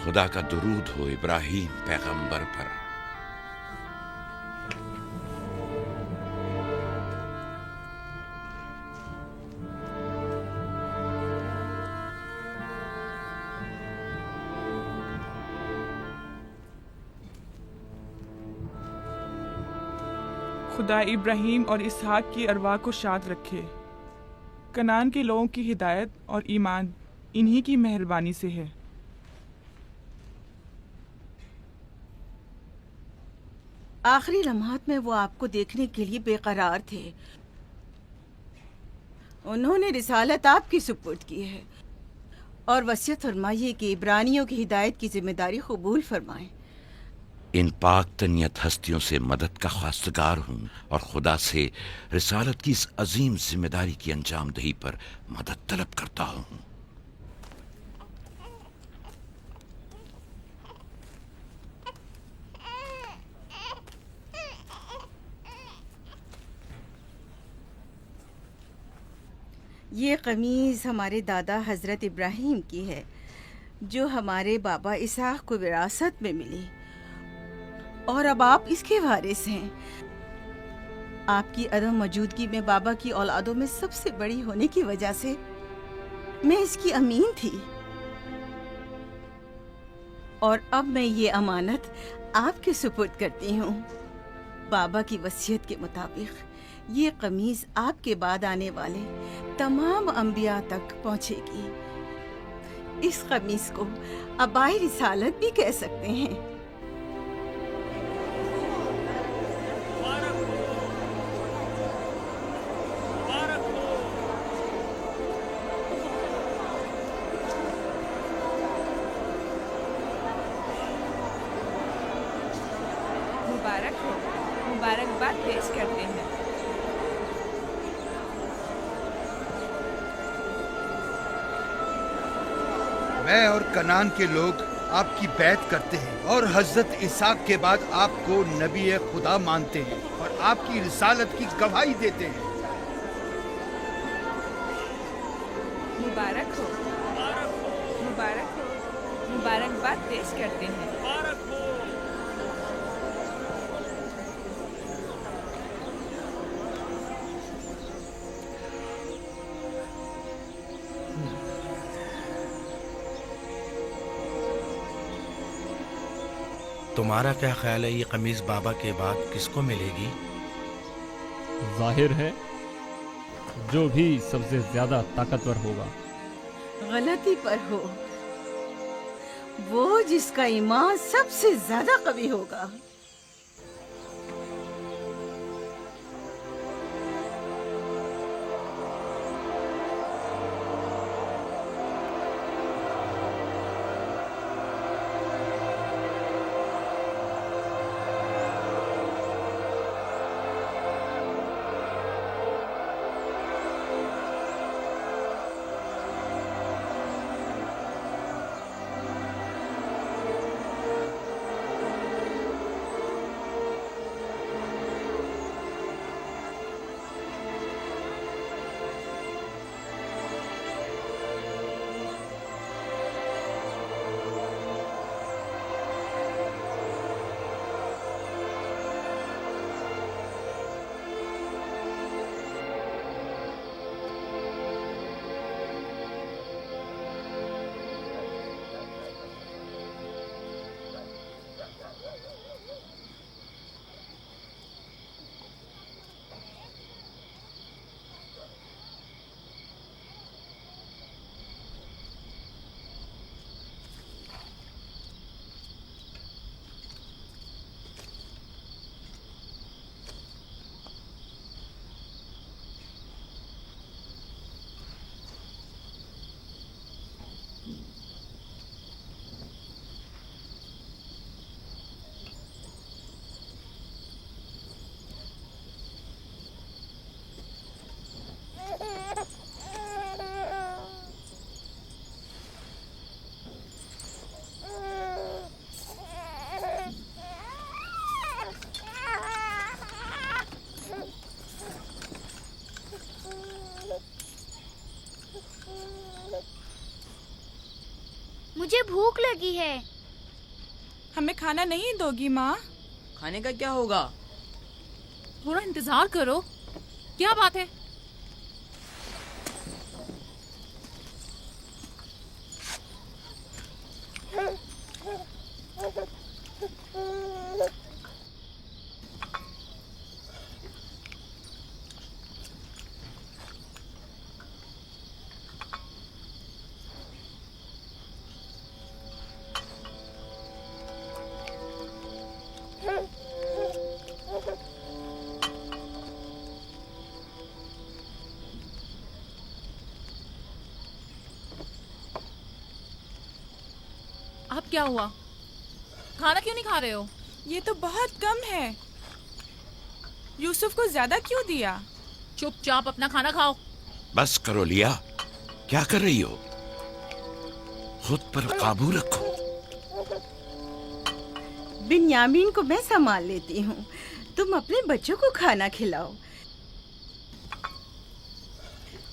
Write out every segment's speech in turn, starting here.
खुदा का दुरूद हो इब्राहीम पैगंबर पर। खुदा इब्राहीम और इसहाक की अरवाह को शाद रखे। कनान के लोगों की हिदायत और ईमान इन्हीं की मेहरबानी से है। आखिरी लम्हात में वो आपको देखने के लिए बेकरार थे। उन्होंने रिसालत आपकी सुपुर्द की है और वसीयत फरमाइए कि इब्रानियों की हिदायत की जिम्मेदारी कबूल फरमाएं। इन पाक तनियत हस्तियों से मदद का ख्वास्तगार हूँ और खुदा से रिसालत की इस अजीम जिम्मेदारी की अंजाम दही पर मदद तलब करता हूँ। ये कमीज़ हमारे दादा हज़रत इब्राहीम की है, जो हमारे बाबा इसहाक को विरासत में मिली, और अब आप इसके वारिस हैं। आपकी अदम मौजूदगी में बाबा की औलादों में सबसे बड़ी होने की वजह से मैं इसकी अमीन थी, और अब मैं ये अमानत आपके सुपुर्द करती हूँ। बाबा की वसीयत के मुताबिक ये कमीज आपके बाद आने वाले तमाम अंबिया तक पहुँचेगी। इस कमीज को अबाई रिसालत भी कह सकते हैं। मुबारक हो, मुबारकबाद पेश करते हैं। मैं और कनान के लोग आपकी बैत करते हैं और हजरत इसहाक के बाद आपको नबी खुदा मानते हैं और आपकी रिसालत की गवाही देते हैं। मुबारक हो, मुबारक हो, मुबारकबाद पेश करते हैं। तुम्हारा क्या ख्याल है, ये कमीज बाबा के बाद किसको मिलेगी? जाहिर है जो भी सबसे ज्यादा ताकतवर होगा। गलती पर हो, वो जिसका ईमान सबसे ज्यादा कवी होगा। मुझे भूख लगी है। हमें खाना नहीं दोगी माँ? खाने का क्या होगा? थोड़ा इंतजार करो। क्या बात है? अब क्या हुआ? खाना क्यों नहीं खा रहे हो? ये तो बहुत कम है। यूसुफ को ज्यादा क्यों दिया? चुपचाप अपना खाना खाओ। बस करो लिया, क्या कर रही हो? खुद पर काबू रखो। बिन्यामीन को मैं संभाल लेती हूँ, तुम अपने बच्चों को खाना खिलाओ।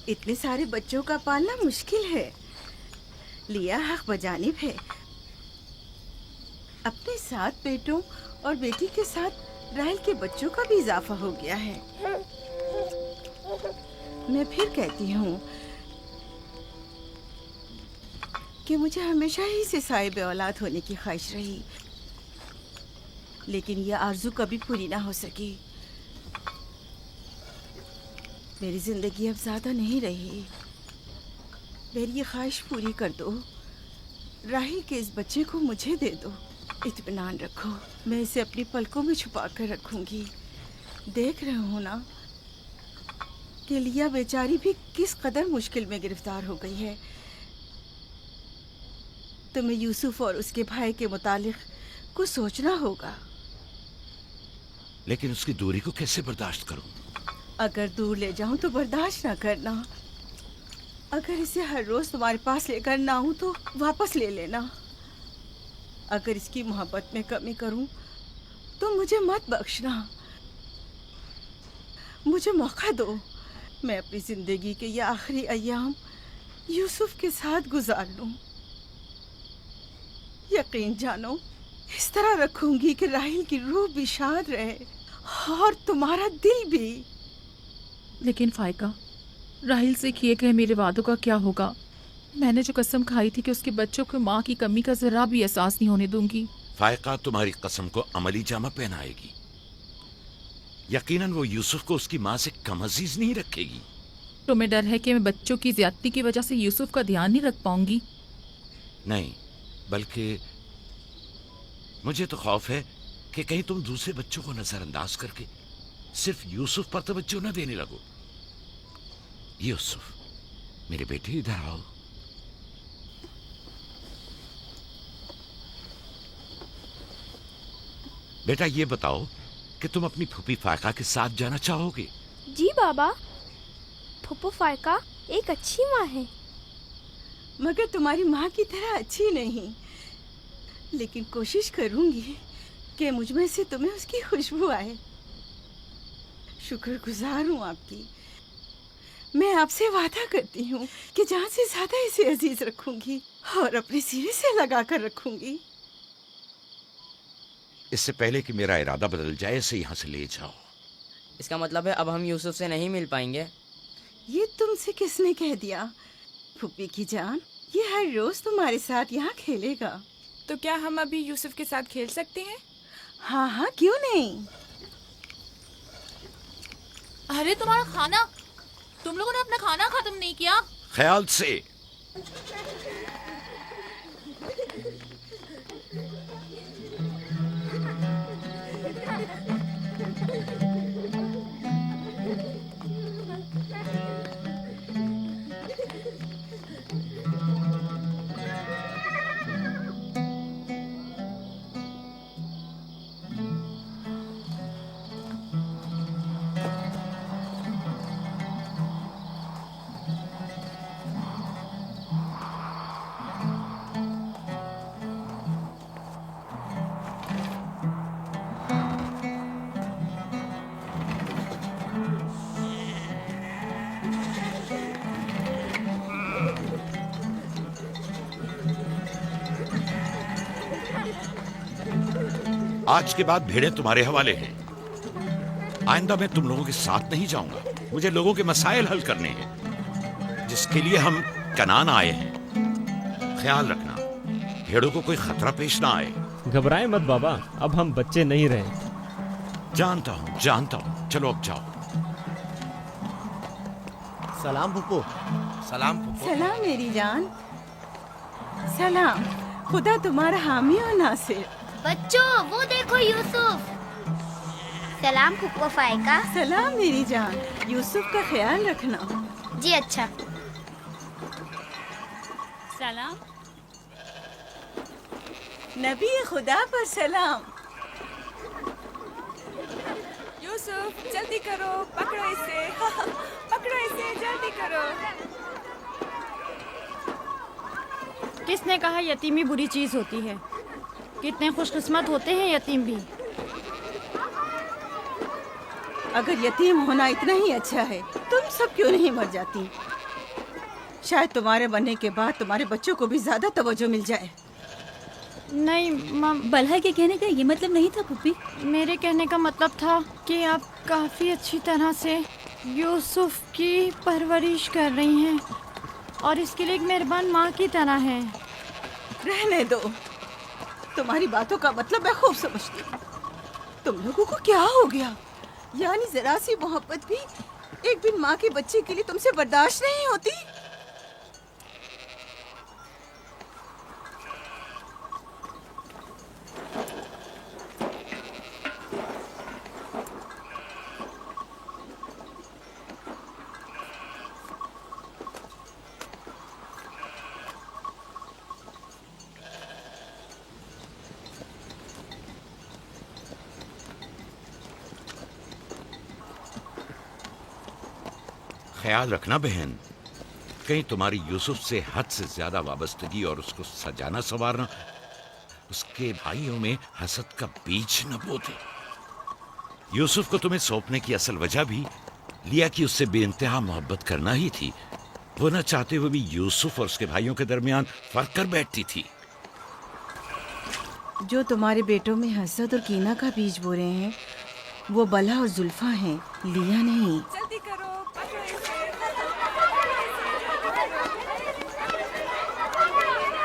इतने सारे बच्चों का पालना मुश्किल है। लिया हक बजानिब है। अपने 7 बेटों और बेटी के साथ राहेल के बच्चों का भी इजाफा हो गया है। मैं फिर कहती हूँ कि मुझे हमेशा ही से साहिब औलाद होने की ख्वाहिश रही, लेकिन यह आरज़ू कभी पूरी ना हो सकी। मेरी जिंदगी अब ज्यादा नहीं रही। मेरी ये ख्वाहिश पूरी कर दो। राहिल के इस बच्चे को मुझे दे दो। इत्मीनान रखो, मैं इसे अपनी पलकों में छुपा कर रखूंगी। देख रहे हो ना कि लिया बेचारी भी किस कदर मुश्किल में गिरफ्तार हो गई है। तुम्हें यूसुफ और उसके भाई के मुतालिक कुछ सोचना होगा। लेकिन उसकी दूरी को कैसे बर्दाश्त करूं? अगर दूर ले जाऊं तो बर्दाश्त ना करना। अगर इसे हर रोज तुम्हारे पास लेकर ना आऊं तो वापस ले लेना। अगर इसकी मोहब्बत में कमी करूं तो मुझे मत बख्शना। मुझे मौका दो, मैं अपनी जिंदगी के ये आखिरी अय्याम यूसुफ के साथ गुजार लूं। यकीन जानो, इस तरह रखूंगी कि राहिल की रूह भी शाद रहे और तुम्हारा दिल भी। लेकिन फायका, राहिल से किए गए मेरे वादों का क्या होगा? मैंने जो कसम खाई थी कि उसके बच्चों को माँ की कमी का जरा भी एहसास नहीं होने दूंगी। फायका तुम्हारी कसम को अमली जामा पहनाएगी। यकीनन वो यूसुफ को उसकी माँ से कम अजीज नहीं रखेगी। तुम्हें डर है कि मैं बच्चों की ज्यादती की वजह से यूसुफ का ध्यान नहीं रख पाऊंगी? नहीं, बल्कि मुझे तो खौफ है कि कहीं तुम दूसरे बच्चों को नजरअंदाज करके सिर्फ यूसुफ पर तवज्जो न देने लगो। यूसुफ, मेरे बेटे इधर आओ। बेटा ये बताओ कि तुम अपनी फूफी फायका के साथ जाना चाहोगे? जी बाबा, फूफू फायका एक अच्छी माँ है। मगर तुम्हारी माँ की तरह अच्छी नहीं, लेकिन कोशिश करूंगी कि मुझ में से तुम्हें उसकी खुशबू आए। शुक्रगुजार हूँ आपकी। मैं आपसे वादा करती हूँ कि जान से ज्यादा इसे अजीज रखूंगी और अपने सीने से लगा कर रखूंगी। इससे पहले कि मेरा इरादा बदल जाए, इसे यहाँ से ले जाओ। इसका मतलब है अब हम यूसुफ से नहीं मिल पाएंगे? ये तुमसे किसने कह दिया? फूफी की जान, ये हर रोज तुम्हारे साथ यहाँ खेलेगा। तो क्या हम अभी यूसुफ के साथ खेल सकते हैं? हाँ हाँ, क्यों नहीं। अरे तुम्हारा खाना, तुम लोगों ने अपना खाना खत्म नहीं किया? ख्याल से। आज के बाद भेड़ें तुम्हारे हवाले हैं। आइंदा मैं तुम लोगों के साथ नहीं जाऊंगा। मुझे लोगों के मसाइल हल करने हैं, जिसके लिए हम कनान आए हैं। ख्याल रखना भेड़ों को कोई खतरा पेश ना आए। घबराए मत बाबा, अब हम बच्चे नहीं रहे। जानता हूँ। चलो अब जाओ। सलाम फुप्पो। सलाम फुप्पो। सलाम मेरी जान। सलाम। खुदा तुम्हारा हामी हो नासिर। बच्चों वो देखो यूसुफ। सलाम फुप्पो फाइका। सलाम मेरी जान। यूसुफ का ख्याल रखना। जी अच्छा। सलाम। नबी खुदा पर सलाम। यूसुफ जल्दी करो, पकड़ो इसे। पकड़ो इसे, जल्दी करो। किसने कहा यतीमी बुरी चीज होती है? कितने खुशकिस्मत होते हैं यतीम भी। अगर यतीम होना इतना ही अच्छा है, तुम सब क्यों नहीं मर जाती? शायद तुम्हारे बनने के बाद तुम्हारे बच्चों को भी ज्यादा तवज्जो मिल जाए। नहीं माँ, बलहा के कहने का ये मतलब नहीं था पुप्पी। मेरे कहने का मतलब था कि आप काफी अच्छी तरह से यूसुफ की परवरिश कर रही हैं और इसके लिए एक मेहरबान माँ की तरह हैं। रहने दो, तुम्हारी बातों का मतलब मैं खूब समझती हूँ। तुम लोगों को क्या हो गया? यानी जरा सी मोहब्बत भी एक बिन माँ के बच्चे के लिए तुमसे बर्दाश्त नहीं होती? ख्याल रखना बहन, कहीं तुम्हारी यूसुफ से हद से ज्यादा वाबस्तगी और उसको सजाना संवारना उसके भाइयों में हसद का बीज न बो दे। यूसुफ को तुम्हें सौंपने की असल वजह भी लिया कि उससे बेइंतहा मोहब्बत करना ही थी। वो न चाहते हुए भी यूसुफ और उसके भाइयों के दरमियान फर्क कर बैठती थी। जो तुम्हारे बेटों में हसद और कीना का बीज बो रहे हैं, वो बला और जुल्फा हैं, लिया नहीं। जल्दी करो, पकड़ो इसे।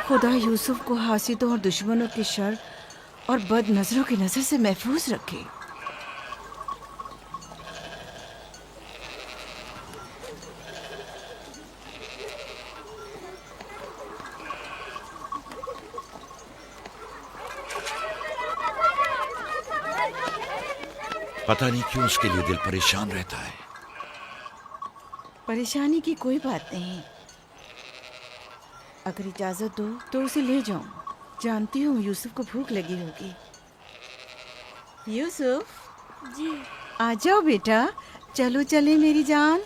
खुदा यूसुफ को हासिदों और दुश्मनों के शर और बद नजरों की नजर से महफूज रखे। पता नहीं क्यों उसके लिए दिल परेशान रहता है। परेशानी की कोई बात नहीं। अगर इजाजत दो तो उसे ले जाऊं। जानती हूँ यूसुफ को भूख लगी होगी। यूसुफ जी। आ जाओ बेटा, चलो चले मेरी जान।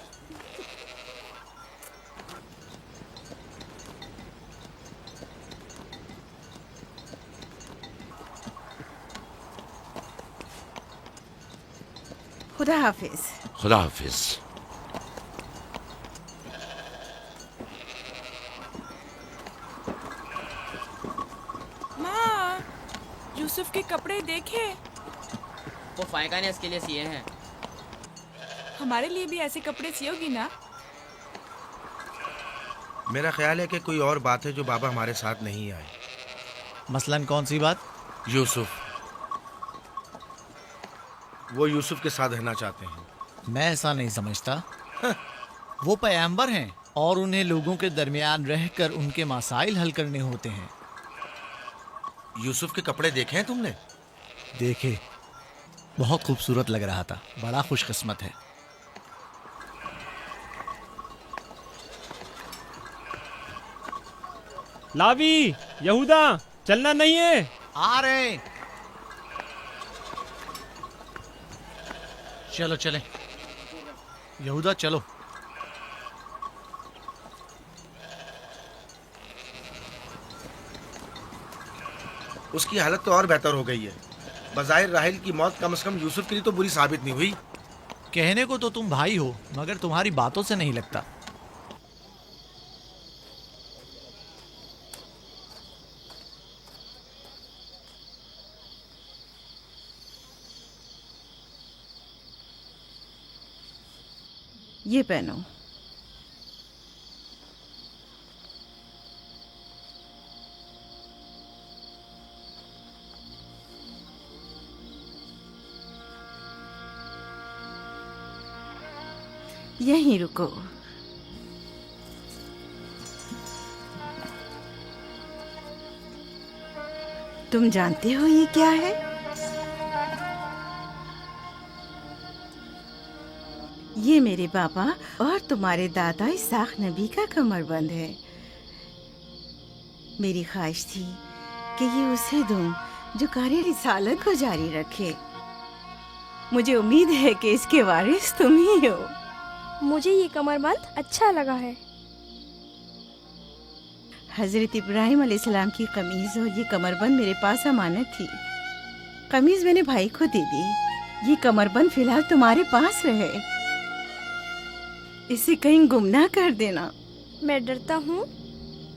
खुदा हाफिज। खुदा हाफिज। माँ, यूसुफ के कपड़े देखे। वो फायका ने इसके लिए सिए हैं। हमारे लिए भी ऐसे कपड़े सियोगी ना? मेरा ख्याल है कि कोई और बात है जो बाबा हमारे साथ नहीं आए। मसलन कौन सी बात? यूसुफ। वो यूसुफ के साथ रहना चाहते हैं। मैं ऐसा नहीं समझता। वो पैगंबर हैं और उन्हें लोगों के दरमियान रहकर उनके मसाइल हल करने होते हैं। यूसुफ के कपड़े देखे हैं तुमने? देखे, बहुत खूबसूरत लग रहा था। बड़ा खुशकिस्मत है। लावी, यहूदा, चलना नहीं है। आ रहे हैं। चलो चलें। यहूदा चलो। उसकी हालत तो और बेहतर हो गई है। बज़ाहिर राहिल की मौत कम से कम यूसुफ के लिए तो बुरी साबित नहीं हुई। कहने को तो तुम भाई हो, मगर तुम्हारी बातों से नहीं लगता। ये पहनो। यहीं रुको। तुम जानते हो ये क्या है? ये मेरे पापा और तुम्हारे दादा इसाक नबी का कमरबंद है। मेरी ख्वाहिश थी कि ये उसे दूं जो कार्य रिसालत को जारी रखे। मुझे उम्मीद है कि इसके वारिस तुम ही हो। मुझे ये कमरबंद अच्छा लगा है। हजरत इब्राहिम अलैहिस्सलाम की कमीज और ये कमरबंद मेरे पास अमानत थी। कमीज मैंने भाई को दे दी। ये कमरबंद फिलहाल तुम्हारे पास रहे। इसे कहीं गुम ना कर देना। मैं डरता हूँ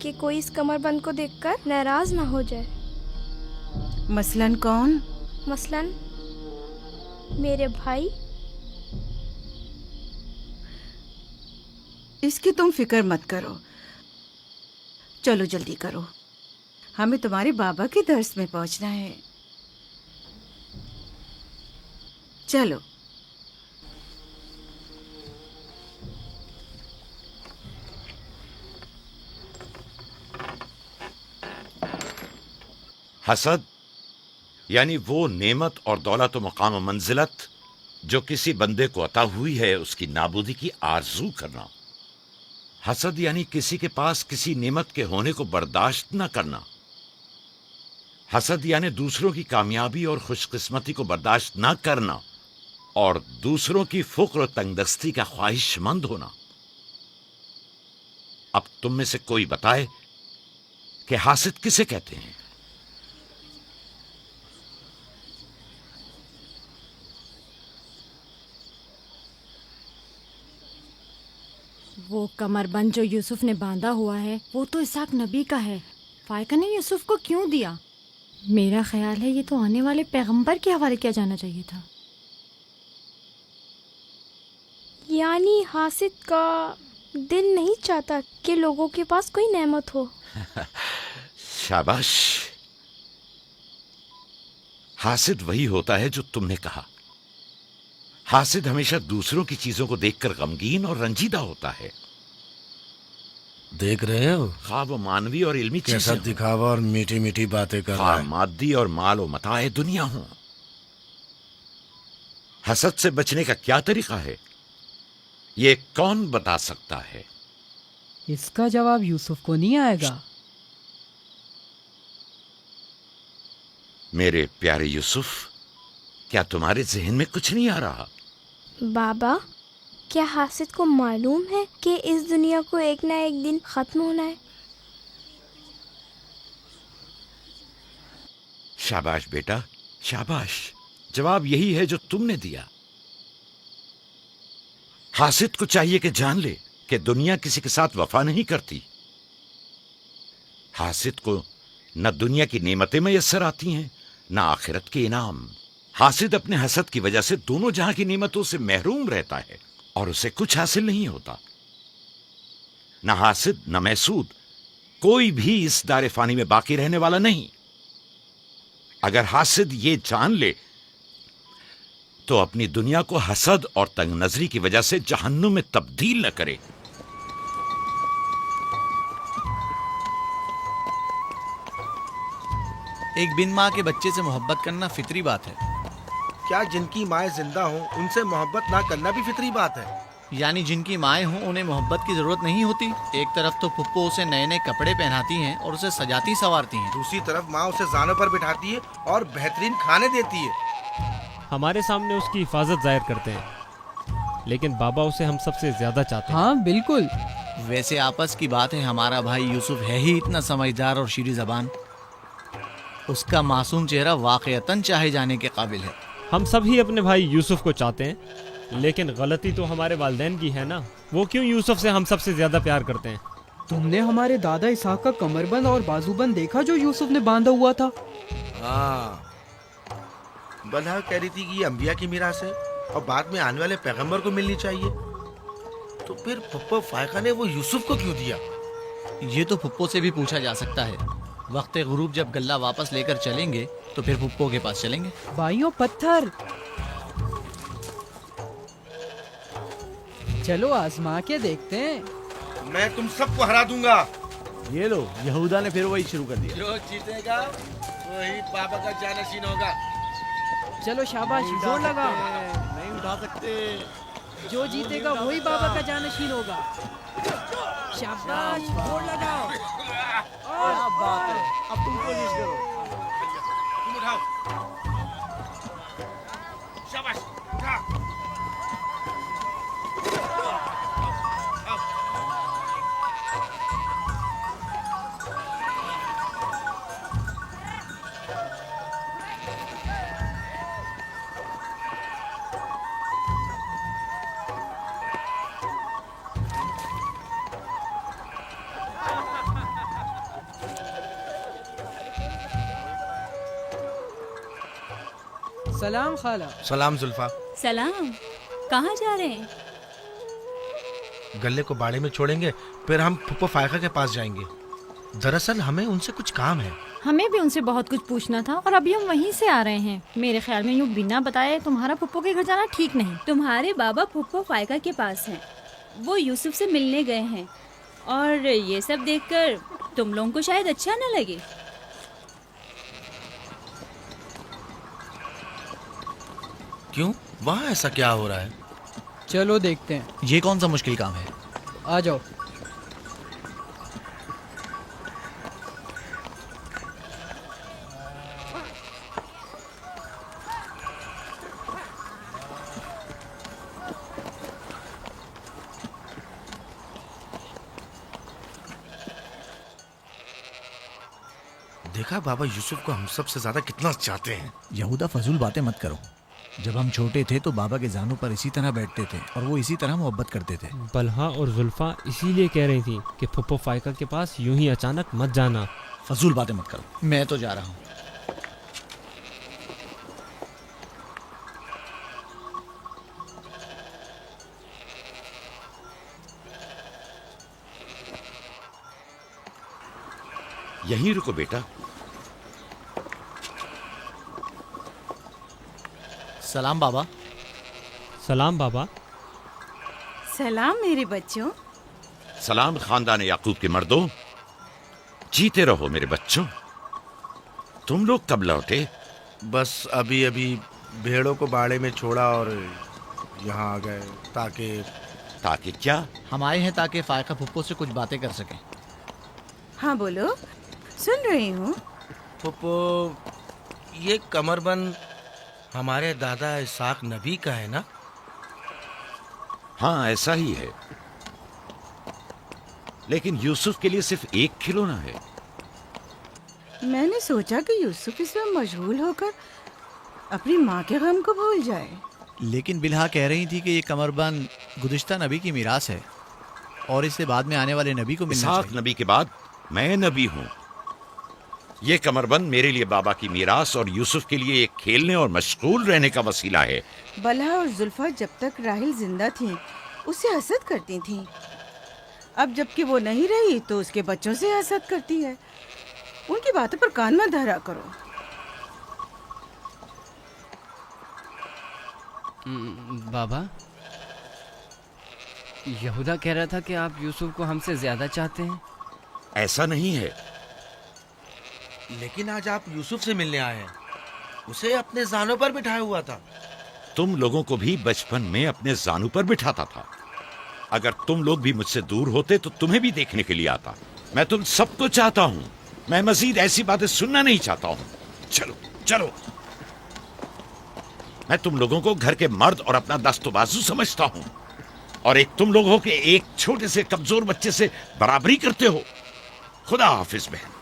कि कोई इस कमरबंद को देखकर नाराज ना हो जाए। मसलन कौन? मसलन मेरे भाई। इसकी तुम फिक्र मत करो। चलो जल्दी करो, हमें तुम्हारे बाबा के दर्स में पहुंचना है। चलो। हसद यानी वो नेमत और दौलत व मकाम मंजिलत जो किसी बंदे को अता हुई है, उसकी नाबूदी की आरजू करना। हसद यानी किसी के पास किसी नेमत के होने को बर्दाश्त न करना। हसद यानी दूसरों की कामयाबी और खुशकिस्मती को बर्दाश्त न करना और दूसरों की फुक्र और तंगदस्ती का ख्वाहिशमंद होना। अब तुम में से कोई बताए कि हासिद किसे कहते हैं? वो कमरबंद जो यूसुफ ने बांधा हुआ है वो तो इसाक नबी का है। फायका ने यूसुफ को क्यों दिया? मेरा ख्याल है ये तो आने वाले पैगंबर के हवाले किया जाना चाहिए था। यानी हासिद का दिल नहीं चाहता कि लोगों के पास कोई नेमत हो। शाबाश। हासिद वही होता है जो तुमने कहा। हासिद हमेशा दूसरों की चीजों को देखकर गमगीन और रंजीदा होता है। देख रहे हो खा वो मानवी और इल्मी कैसा दिखावा और मीठी मीठी बातें कर रहा है। मादी और माल व मताए दुनिया हो। हसद से बचने का क्या तरीका है, ये कौन बता सकता है? इसका जवाब यूसुफ को नहीं आएगा। मेरे प्यारे यूसुफ, क्या तुम्हारे जहन में कुछ नहीं आ रहा? बाबा, क्या हासिद को मालूम है कि इस दुनिया को एक ना एक दिन खत्म होना है? शाबाश बेटा, शाबाश। जवाब यही है जो तुमने दिया। हासिद को चाहिए कि जान ले कि दुनिया किसी के साथ वफा नहीं करती। हासिद को न दुनिया की नेमतें मयस्सर आती हैं, न आखिरत के इनाम। हासिद अपने हसद की वजह से दोनों जहां की नेमतों से महरूम रहता है और उसे कुछ हासिल नहीं होता। न हासिद न महसूद, कोई भी इस दारे फानी में बाकी रहने वाला नहीं। अगर हासिद ये जान ले तो अपनी दुनिया को हसद और तंग नजरी की वजह से जहन्नुम में तब्दील न करे। एक बिन माँ के बच्चे से मोहब्बत करना फितरी बात है। क्या जिनकी माएँ जिंदा हों उनसे मोहब्बत ना करना भी फितरी बात है? यानी जिनकी माएँ हों उन्हें मोहब्बत की जरूरत नहीं होती। एक तरफ तो पुप्पो उसे नए नए कपड़े पहनाती हैं और उसे सजाती संवारती हैं, दूसरी तरफ माँ उसे जानों पर बिठाती है और बेहतरीन खाने देती है। हमारे सामने उसकी हिफाजत जाहिर करते हैं, लेकिन बाबा उसे हम सबसे ज्यादा चाहते हैं। हाँ बिल्कुल। वैसे आपस की बात है, हमारा भाई यूसुफ है ही इतना समझदार और शीरी जबान। उसका मासूम चेहरा वाकईतन चाहे जाने के काबिल है। हम सब ही अपने भाई यूसुफ को चाहते हैं, लेकिन गलती तो हमारे वालिदैन की है ना। वो क्यों यूसुफ से हम सबसे ज्यादा प्यार करते हैं? तुमने हमारे दादा इसाक का कमरबंद और बाजूबंद देखा जो यूसुफ ने बांधा हुआ था? हाँ, बलहा कह रही थी कि ये अंबिया की मीरास है और बाद में आने वाले पैगंबर को मिलनी चाहिए। तो फिर पप्पो फायका ने वो यूसुफ को क्यों दिया? ये तो पुप्पो से भी पूछा जा सकता है। वक्त गुरूब जब गल्ला वापस लेकर चलेंगे तो फिर पुप्पो के पास चलेंगे। भाइयों पत्थर, चलो आजमा के देखते हैं। मैं तुम सबको हरा दूंगा। ये लो, यहूदा ने फिर वही शुरू कर दिया। जो जीतेगा वही पापा का जानशीन होगा। चलो शाबाश, जोर लगाओ। नहीं उठा सकते। जो जीतेगा वही बाबा का जानशीन होगा। शाबाश, जोर लगाओ। क्या बात है, अब तुम कोशिश करो। तुम उठाओ। शाबाश, उठा। सलाम खाला। सलाम जुल्फा। सलाम। कहाँ जा रहे हैं? गल्ले को बाड़े में छोड़ेंगे, फिर हम फुप्पो फायका के पास जाएंगे। दरअसल हमें उनसे कुछ काम है। हमें भी उनसे बहुत कुछ पूछना था और अभी हम वहीं से आ रहे हैं। मेरे ख्याल में यूँ बिना बताए तुम्हारा पुप्पो के घर जाना ठीक नहीं। तुम्हारे बाबा फुप्पो फायका के पास हैं। वो यूसुफ से मिलने गए हैं और ये सब देखकर तुम लोगों को शायद अच्छा न लगे। क्यों? वहाँ ऐसा क्या हो रहा है? चलो देखते हैं। ये कौन सा मुश्किल काम है? आ जाओ। देखा बाबा यूसुफ को हम सबसे ज्यादा कितना चाहते हैं। यहूदा फजूल बातें मत करो। जब हम छोटे थे तो बाबा के जानों पर इसी तरह बैठते थे और वो इसी तरह मोहब्बत करते थे। बलहा और जुल्फा इसीलिए कह रही थी कि फुप्पो फायका के पास यूं ही अचानक मत जाना। फजूल बातें मत करो, मैं तो जा रहा हूँ। यहीं रुको बेटा। सलाम बाबा। सलाम बाबा। सलाम मेरे बच्चों। सलाम खानदान याकूब के मर्दों। जीते रहो मेरे बच्चों। तुम लोग कब लौटे? बस अभी अभी भेड़ों को बाड़े में छोड़ा और यहाँ आ गए। ताकि क्या? हम आए हैं ताकि फायका फुप्पो से कुछ बातें कर सकें। हाँ बोलो, सुन रही हूँ। फुप्पो, ये कमरबंद हमारे दादा इसाक नबी का है ना? हाँ ऐसा ही है, लेकिन यूसुफ के लिए सिर्फ एक खिलौना है। मैंने सोचा कि यूसुफ इसमें मशगूल होकर अपनी माँ के गम को भूल जाए। लेकिन बिलहा कह रही थी कि ये कमरबंद गुज़िश्ता नबी की मीरास है और इसे बाद में आने वाले नबी को मिलना चाहिए। इसाक नबी के बाद मैं नबी हूँ। ये कमरबंद मेरे लिए बाबा की मीरास और यूसुफ के लिए एक खेलने और मशगूल रहने का वसीला है। बलहा और जुल्फा जब तक राहिल जिंदा थी उससे हसद करती थी। अब जबकि वो नहीं रही तो उसके बच्चों से हसद करती है। उनकी बातों पर कान मत धरा करो। बाबा, यहूदा कह रहा था कि आप यूसुफ को हमसे ज्यादा चाहते हैं। ऐसा नहीं है। लेकिन आज आप यूसुफ से मिलने आए हैं। उसे अपने जानों पर बिठाया हुआ था। तुम लोगों को भी बचपन में अपने जानों पर बिठाता था। अगर तुम लोग भी मुझसे दूर होते तो तुम्हें भी देखने के लिए आता। मैं तुम सबको चाहता हूँ। मैं मजीद ऐसी बातें सुनना नहीं चाहता हूँ। चलो चलो। मैं तुम लोगों को घर के मर्द और अपना दस्तबाजू समझता हूँ, और एक तुम लोग हो के एक छोटे से कमजोर बच्चे से बराबरी करते हो। खुदा हाफिज बहन।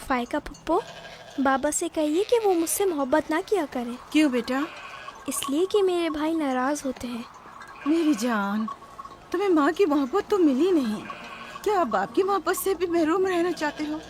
फायका फुप्पो, बाबा से कहिए कि वो मुझसे मोहब्बत ना किया करे। क्यों बेटा? इसलिए कि मेरे भाई नाराज होते हैं। मेरी जान, तुम्हें माँ की मोहब्बत तो मिली नहीं। क्या आप बाप की मोहब्बत से भी महरूम रहना चाहते हो?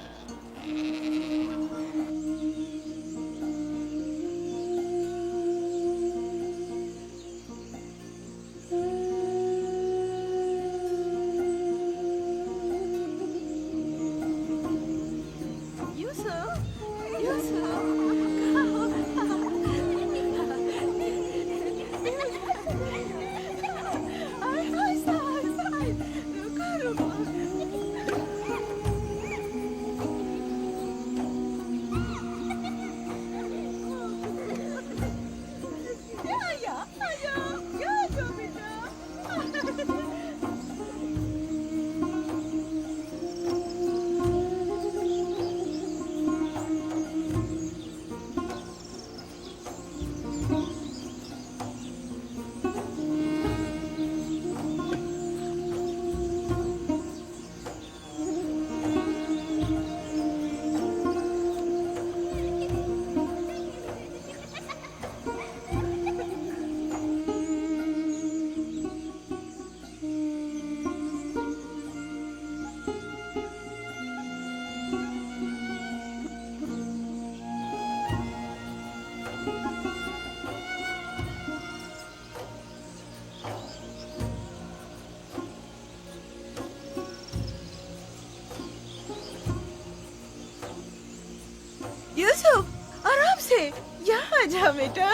यूसुफ, आराम से यहाँ आ जा बेटा।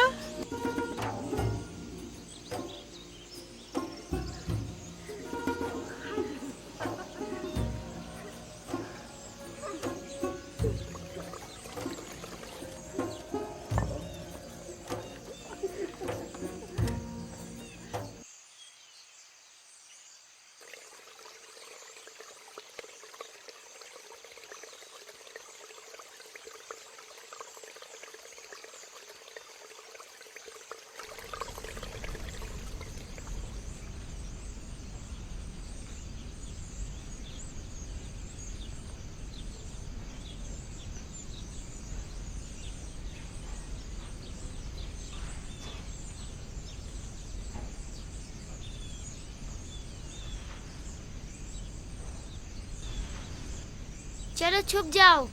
चलो छुप जाओ,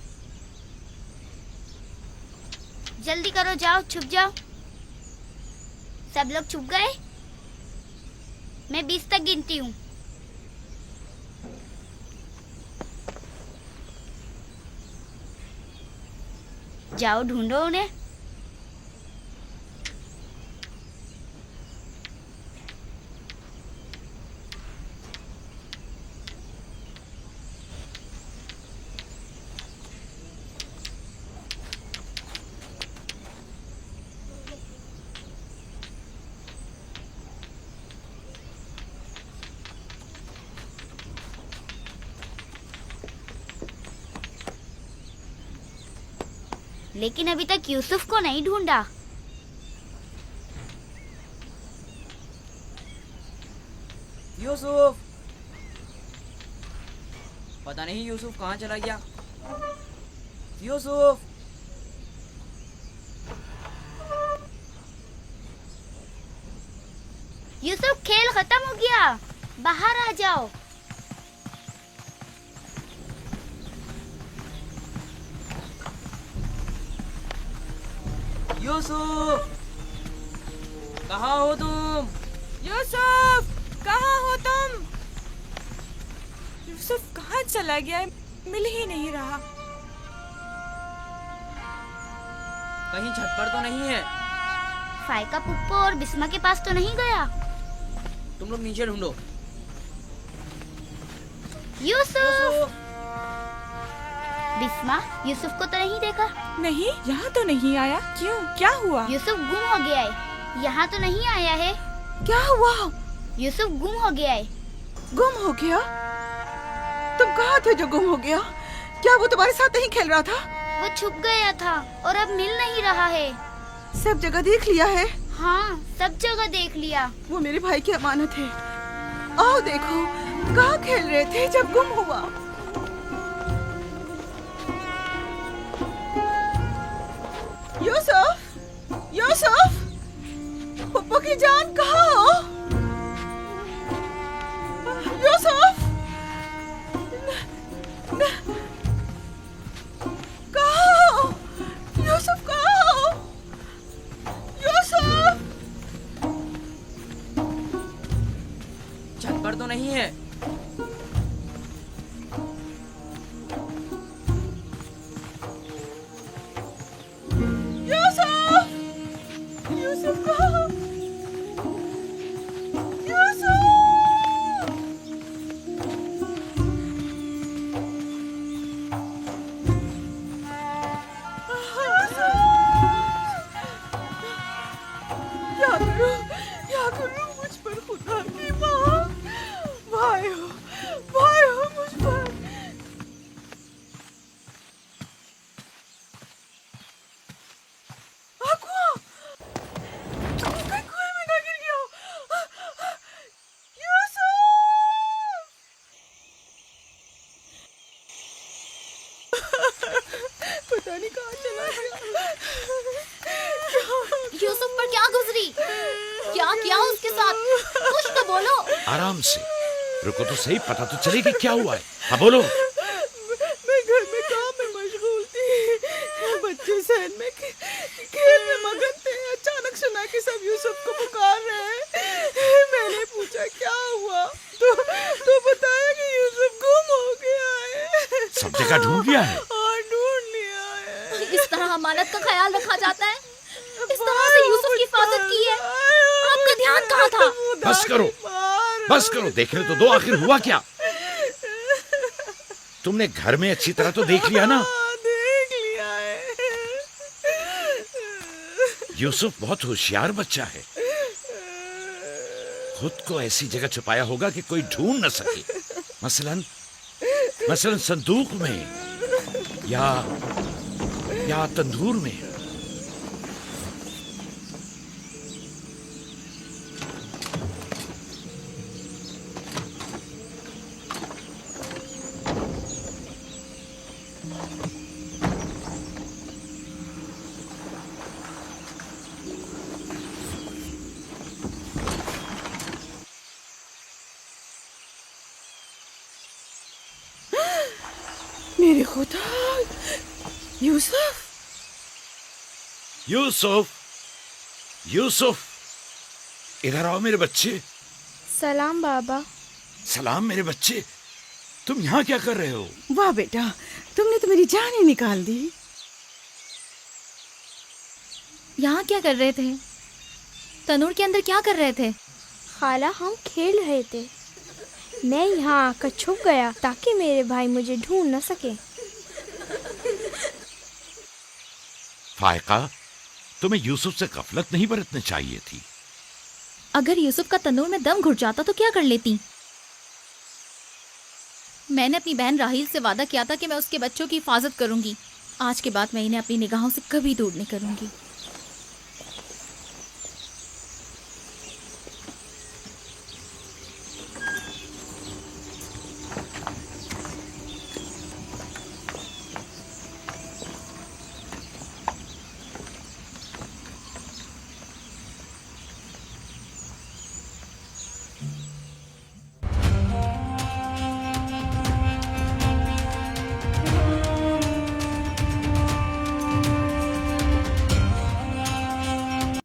जल्दी करो, जाओ छुप जाओ। सब लोग छुप गए? मैं 20 तक गिनती हूँ। जाओ ढूंढो उन्हें। लेकिन अभी तक यूसुफ को नहीं ढूंढा। यूसुफ, पता नहीं यूसुफ कहाँ चला गया। यूसुफ, यूसुफ खेल खत्म हो गया, बाहर आ जाओ। यूसुफ, कहाँ हो तुम? यूसुफ, कहाँ हो तुम? यूसुफ कहाँ चला गया? मिल ही नहीं रहा। कहीं छत पर तो नहीं है? फाइका पुप्पो और बिस्मा के पास तो नहीं गया? तुम लोग नीचे ढूंढो। यूसुफ! बिस्मा, यूसुफ को तो नहीं देखा? नहीं, यहाँ तो नहीं आया। क्यों, क्या हुआ? यूसुफ गुम हो गया है। यहाँ तो नहीं आया है। क्या हुआ? यूसुफ गुम हो गया है। गुम हो गया? तुम कहाँ थे जो गुम हो गया? क्या वो तुम्हारे साथ नहीं खेल रहा था? वो छुप गया था और अब मिल नहीं रहा है। सब जगह देख लिया है? हाँ, सब जगह देख लिया। वो मेरे भाई की अमानत है। आओ देखो, कहाँ खेल रहे थे जब गुम हुआ? यूसुफ, यूसुफ, पप्पू की जान कहाँ हो? यूसुफ, छत पर तो नहीं है। यूसुफ कहाँ? यूसुफ! क्या करूं मुझ पर खुदा की माँ, भाई हो मुझ पर। कुएं में ना गिर गया। यूसुफ! पता नहीं कहाँ चला गया। यूसुफ पर क्या गुजरी? क्या किया उसके साथ? कुछ तो बोलो। आराम से रुको तो सही, पता तो चले कि क्या हुआ है। हाँ बोलो। मैं घर में काम में मशगूल थी, बच्चे सहन में खेल में मगन थे। अचानक सुना कि सब यूसुफ को पुकार रहे हैं। मैंने पूछा क्या हुआ, तो बताया कि यूसुफ गुम हो गया है। सब जगह ढूंढ लिया है? हाँ, ढूंढ लिया है। इस तरह अमानत का ख्याल रखा जाता है? इस तरह से यूसुफ की हिफाजत की है? आपका ध्यान कहाँ था? बस करो, देखने तो दो आखिर हुआ क्या। तुमने घर में अच्छी तरह तो देख लिया ना? देख लिया है। यूसुफ बहुत होशियार बच्चा है, खुद को ऐसी जगह छुपाया होगा कि कोई ढूंढ न सके। मसलन संदूक में या तंदूर में। मेरे खुदा, यूसुफ! यूसुफ, इधर आओ मेरे बच्चे। सलाम बाबा। सलाम मेरे बच्चे, तुम यहाँ क्या कर रहे हो? वाह बेटा, तुमने तो मेरी जान ही निकाल दी। यहाँ क्या कर रहे थे? तनूर के अंदर क्या कर रहे थे? खाला, हम खेल रहे थे। मैं यहाँ आकर छुप गया ताकि मेरे भाई मुझे ढूंढ न सके। फायका, तुम्हें यूसुफ से गफलत नहीं बरतनी चाहिए थी। अगर यूसुफ का तनूर में दम घुट जाता तो क्या कर लेती? मैंने अपनी बहन राहील से वादा किया था कि मैं उसके बच्चों की हिफाजत करूंगी। आज के बाद मैं इन्हें अपनी निगाहों से कभी दूर नहीं करूंगी।